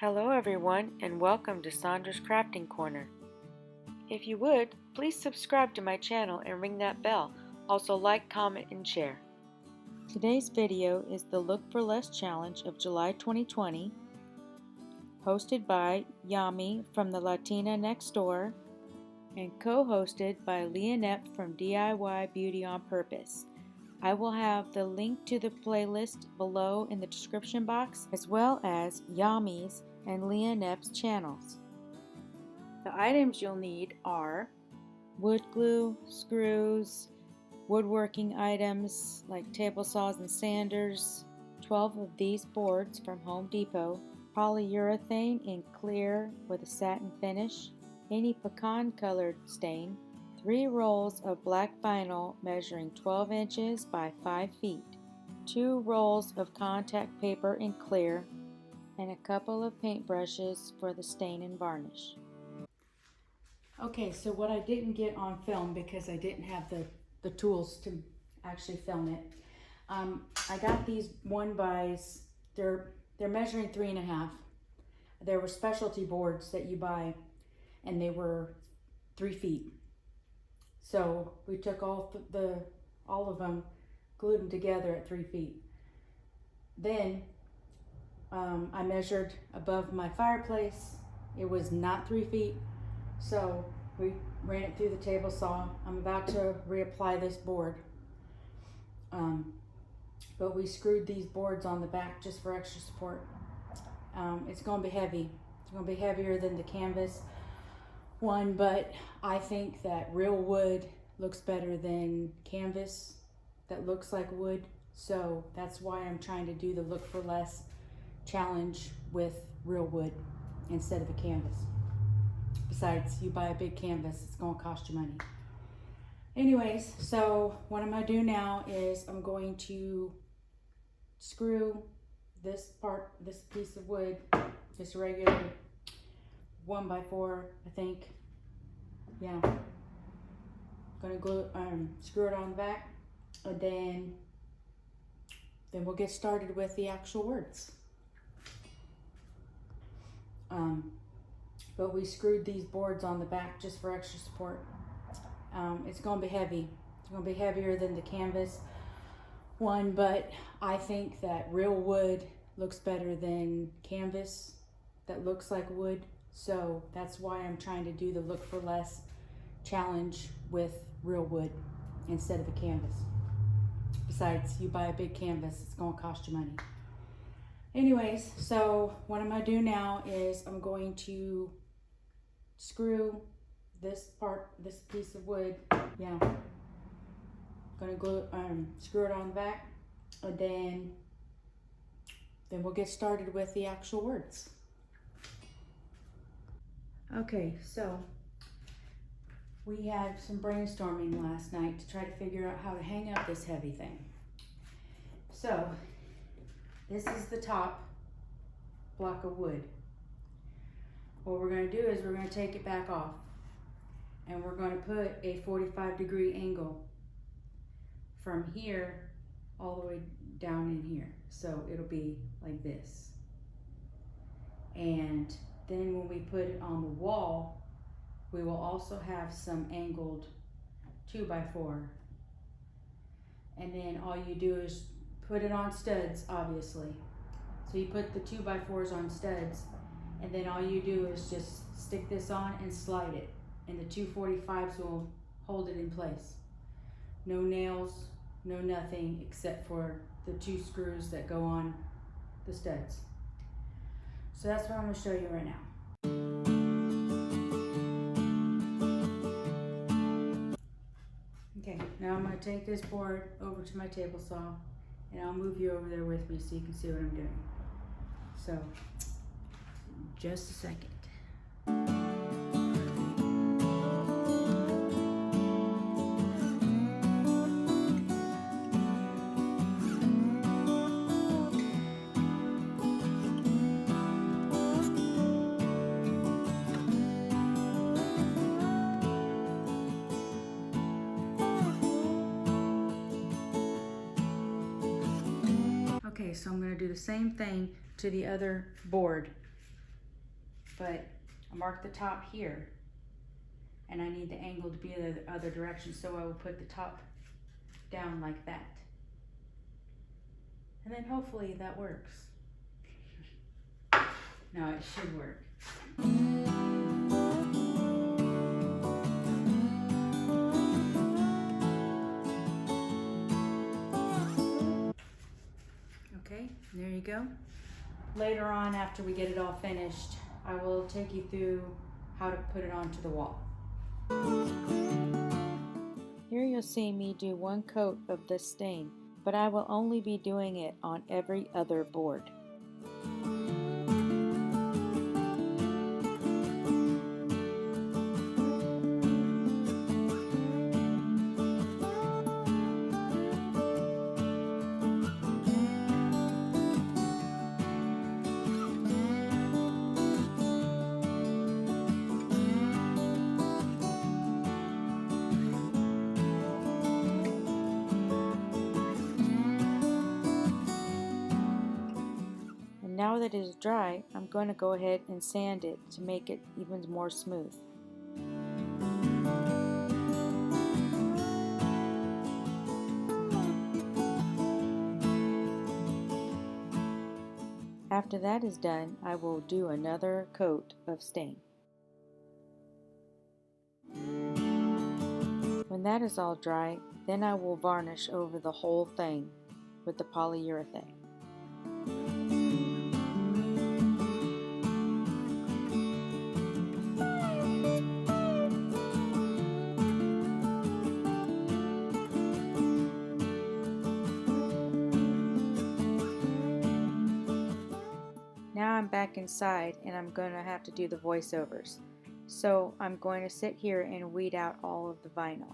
Hello everyone and welcome to Sandra's Crafting Corner. If you would, please subscribe to my channel and ring that bell. Also like, comment, and share. Today's video is the Look for Less Challenge of July 2020, hosted by Yami from the Latina Next Door and co-hosted by Leonette from DIY Beauty on Purpose. I will have the link to the playlist below in the description box, as well as Yami's and Leonette's channels. The items you'll need are wood glue, screws, woodworking items like table saws and sanders, 12 of these boards from Home Depot, polyurethane in clear with a satin finish, any pecan colored stain, 3 rolls of black vinyl measuring 12 inches by 5 feet, 2 rolls of contact paper in clear, and a couple of paint brushes for the stain and varnish. Okay, so what I didn't get on film because I didn't have the tools to actually film it, I got these 1x, they're measuring 3.5. There were specialty boards that you buy and they were 3 feet. So we took all of them, glued them together at 3 feet. Then I measured above my fireplace. It was not 3 feet. So we ran it through the table saw. I'm about to reapply this board. But we screwed these boards on the back just for extra support. It's going to be heavy. It's going to be heavier than the canvas one, but I think that real wood looks better than canvas that looks like wood. So that's why I'm trying to do the Look for Less challenge with real wood instead of a canvas. Besides, you buy a big canvas, it's going to cost you money. Anyways, so what I'm going to do now is I'm going to screw this piece of wood, just regular 1x4, I think. Yeah. Gonna glue, screw it on the back, and then we'll get started with the actual words. But we screwed these boards on the back just for extra support. It's gonna be heavy. It's gonna be heavier than the canvas one, but I think that real wood looks better than canvas that looks like wood. So that's why I'm trying to do the Look for Less challenge with real wood instead of a canvas. Besides, you buy a big canvas, it's going to cost you money. Anyways, so what I'm going to do now is I'm going to screw this piece of wood. Yeah. Going to glue, screw it on the back, and then we'll get started with the actual words. Okay, so we had some brainstorming last night to try to figure out how to hang up this heavy thing. So this is the top block of wood. What we're going to do is we're going to take it back off and we're going to put a 45-degree angle from here all the way down in here. So it'll be like this. And then when we put it on the wall, we will also have some angled 2x4. And then all you do is put it on studs, obviously. So you put the 2x4s on studs, and then all you do is just stick this on and slide it. And the 245s will hold it in place. No nails, no nothing, except for the 2 screws that go on the studs. So that's what I'm going to show you right now. Okay, now I'm going to take this board over to my table saw and I'll move you over there with me so you can see what I'm doing. So, just a second. Okay, so I'm going to do the same thing to the other board. but I marked the top here, and I need the angle to be the other direction, so I will put the top down like that. And then hopefully that works. No, it should work. Okay, there you go. Later on, after we get it all finished, I will take you through how to put it onto the wall. Here you'll see me do one coat of this stain, but I will only be doing it on every other board. Now that it is dry, I'm going to go ahead and sand it to make it even more smooth. After that is done, I will do another coat of stain. When that is all dry, then I will varnish over the whole thing with the polyurethane. Now I'm back inside and I'm going to have to do the voiceovers. So I'm going to sit here and weed out all of the vinyl.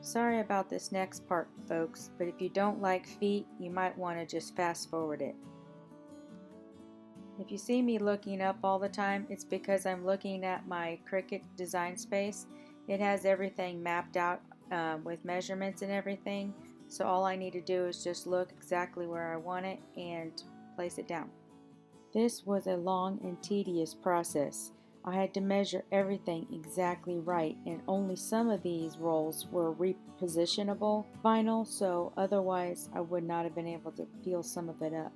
Sorry about this next part, folks, but if you don't like feet, you might want to just fast forward it. If you see me looking up all the time, it's because I'm looking at my Cricut design space. It has everything mapped out with measurements and everything, so all I need to do is just look exactly where I want it and place it down. This was a long and tedious process. I had to measure everything exactly right, and only some of these rolls were repositionable vinyl, so otherwise I would not have been able to peel some of it up.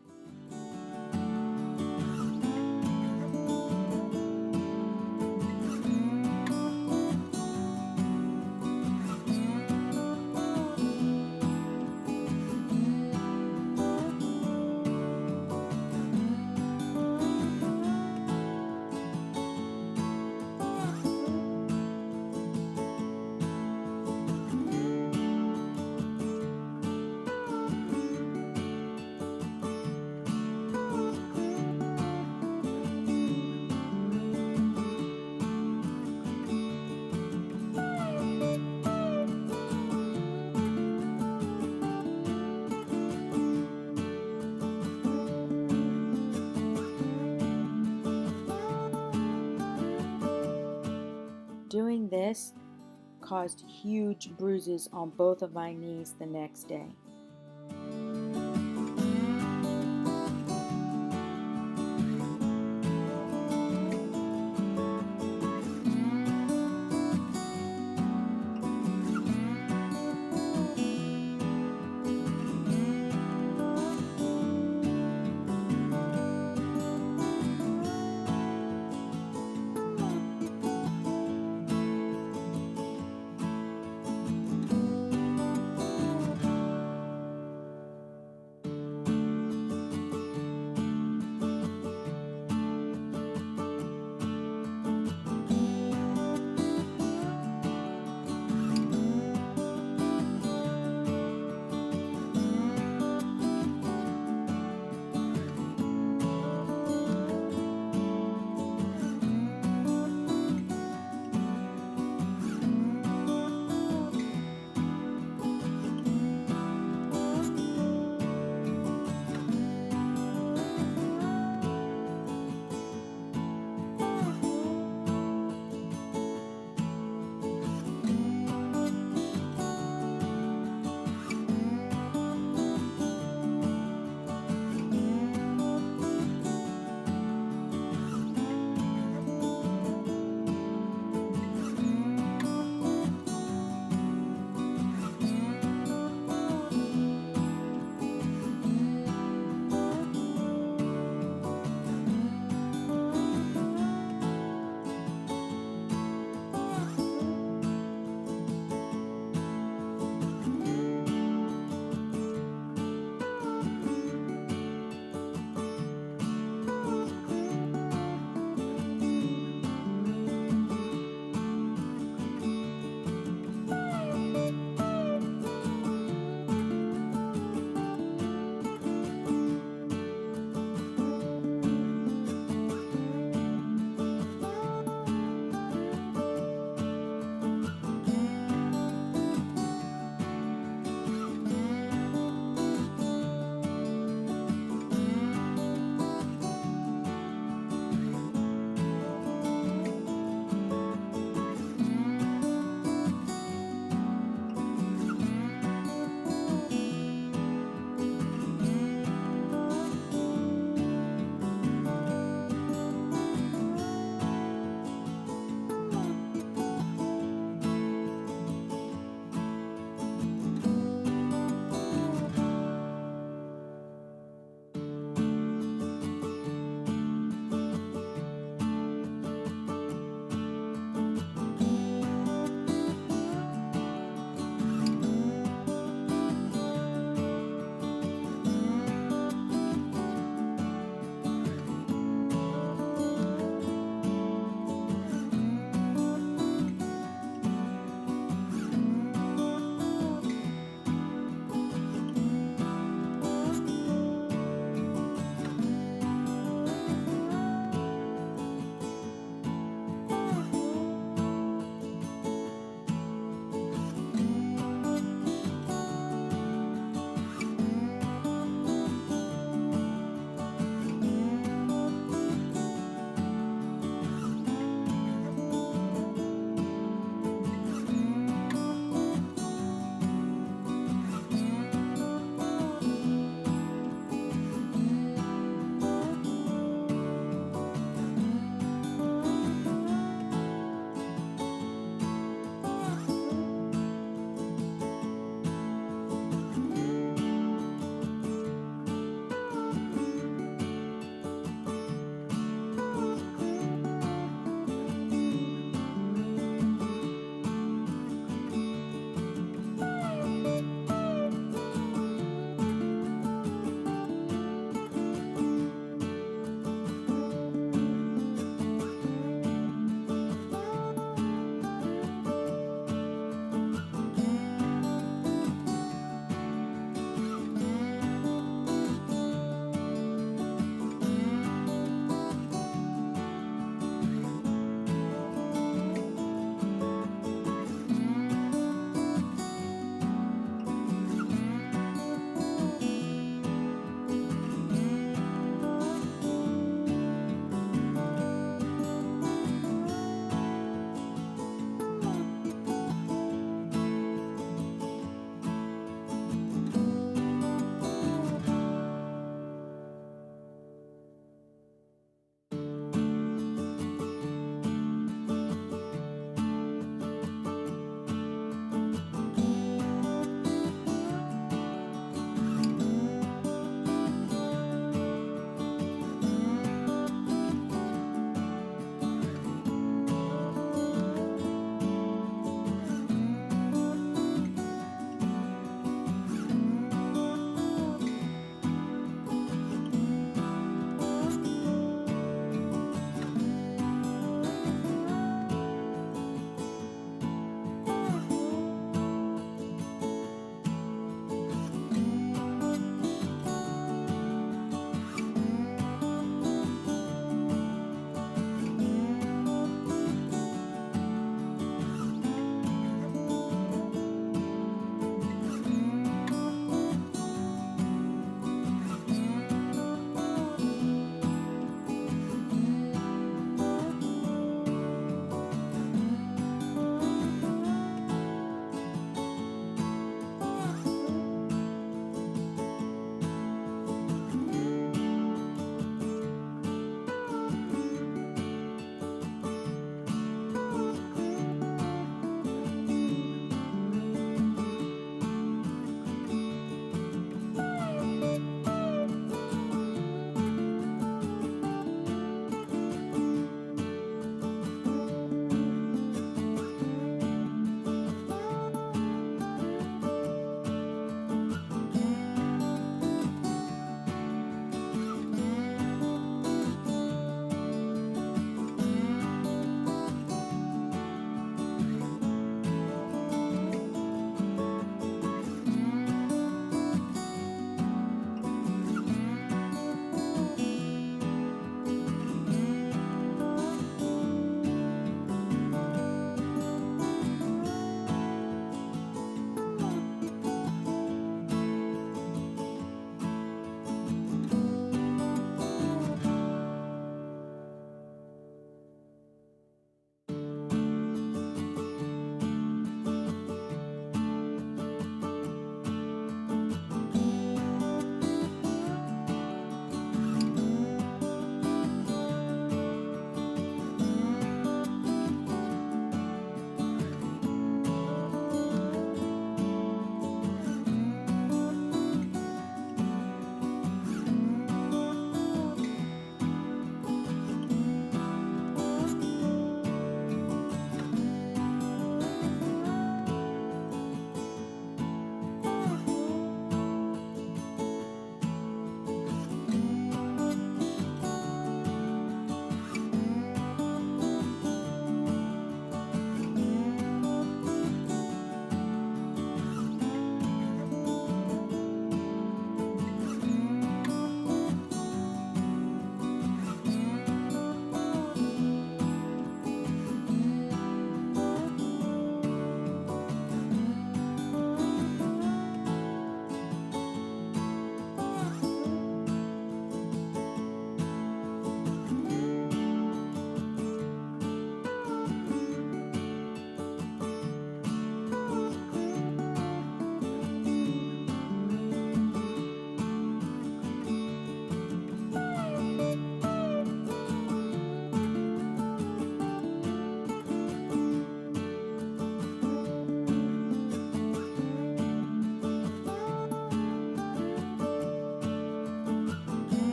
Doing this caused huge bruises on both of my knees the next day.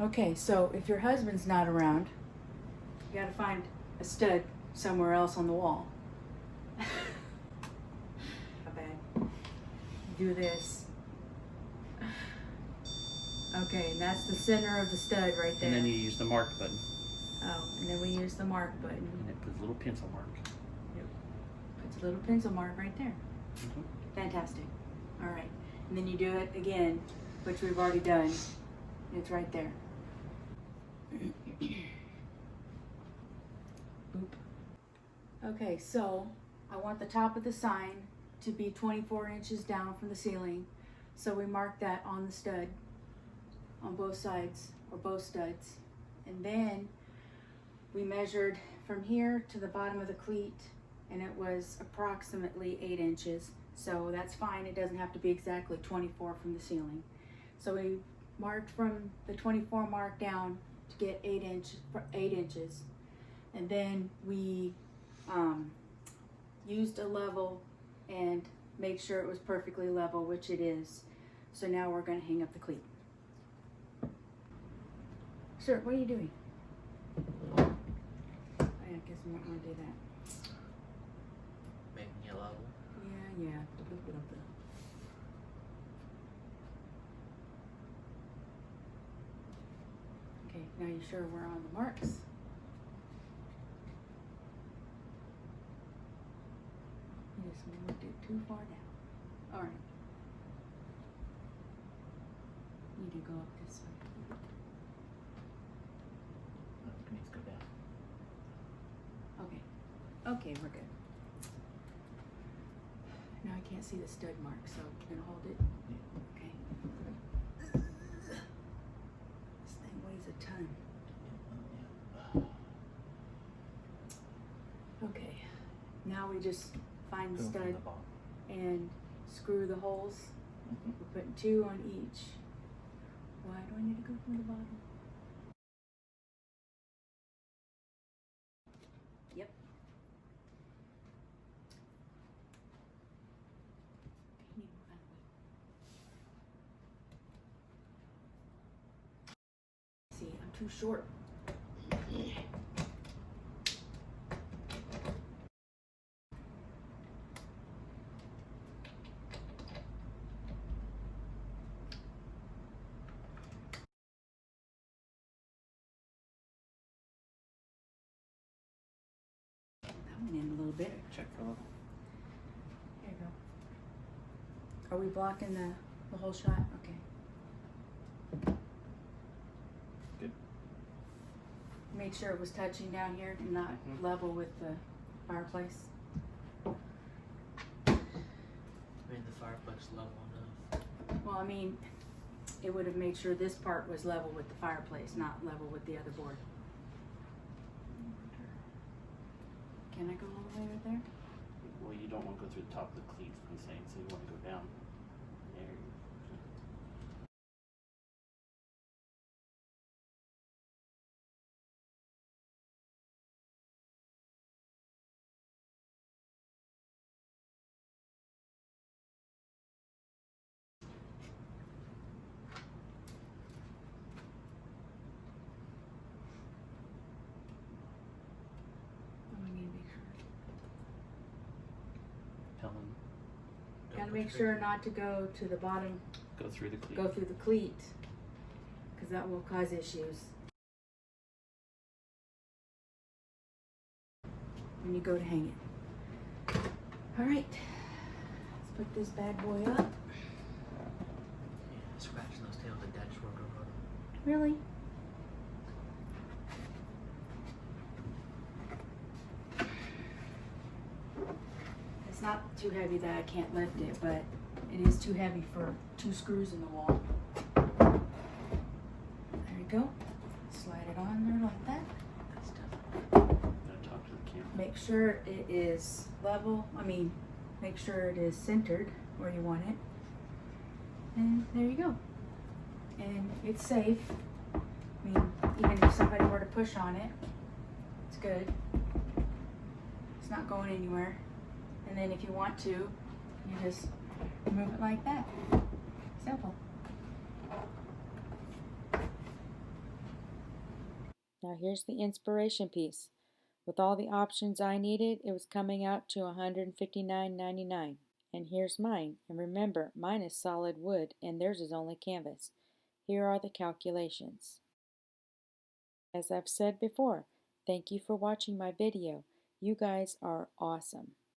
Okay, so if your husband's not around, you gotta find a stud somewhere else on the wall. How bad. Do this. Okay, and that's the center of the stud right there. And then you use the mark button. Oh, and then we use the mark button. And it puts little pencil marks. Yep. Puts a little pencil mark right there. Mm-hmm. Fantastic. All right. And then you do it again, which we've already done. It's right there. Boop. Okay, so I want the top of the sign to be 24 inches down from the ceiling. So we mark that on the stud, on both sides, or both studs. And then we measured from here to the bottom of the cleat, and it was approximately 8 inches. So that's fine, it doesn't have to be exactly 24 from the ceiling. So we marked from the 24 mark down to get 8 inches. And then we used a level and made sure it was perfectly level, which it is. So now we're gonna hang up the cleat. Sir, what are you doing? I guess we might wanna do that. Making it level. Yeah. Look it up there. Okay, now you sure we're on the marks? You just moved it too far down. All right. Need to go up this way. It needs to go down. Okay. Okay, we're good. Now I can't see the stud mark, so you're gonna hold it? Yeah. Okay. This thing weighs a ton. Okay. Now we just find the Go from stud the bottom. and screw the holes. Mhm. We're putting 2 on each. Why do I need to go from the bottom? Yep. You need to move out of the way. See, I'm too short. That went in a little bit. Check the level. There you go. Are we blocking the whole shot? Okay. Good. Made sure it was touching down here and not Mhm. level with the fireplace. Made the fireplace level enough. Well, I mean, it would have made sure this part was level with the fireplace, not level with the other board. Can I go all the way right there? Well, you don't want to go through the top of the cleats, I'm saying, so you want to go down. There you go. Oh, I need to make sure. Tell them, Gotta make sure not to go to the bottom, go through the cleat. go through the cleat, because that will cause issues. When you go to hang it. All right, let's put this bad boy up. Yeah, scratching those tails, the Dutch work over them. Really? It's not too heavy that I can't lift it, but it is too heavy for 2 screws in the wall. There you go. Slide it on there like that. That's tough. Gotta talk to the camera. Make sure it is level. Make sure it is centered where you want it. And there you go. And it's safe. Even if somebody were to push on it, it's good. It's not going anywhere. And then if you want to, you just move it like that. Simple. Now here's the inspiration piece. With all the options I needed, it was coming out to $159.99. And here's mine. And remember, mine is solid wood and theirs is only canvas. Here are the calculations. As I've said before, thank you for watching my video. You guys are awesome.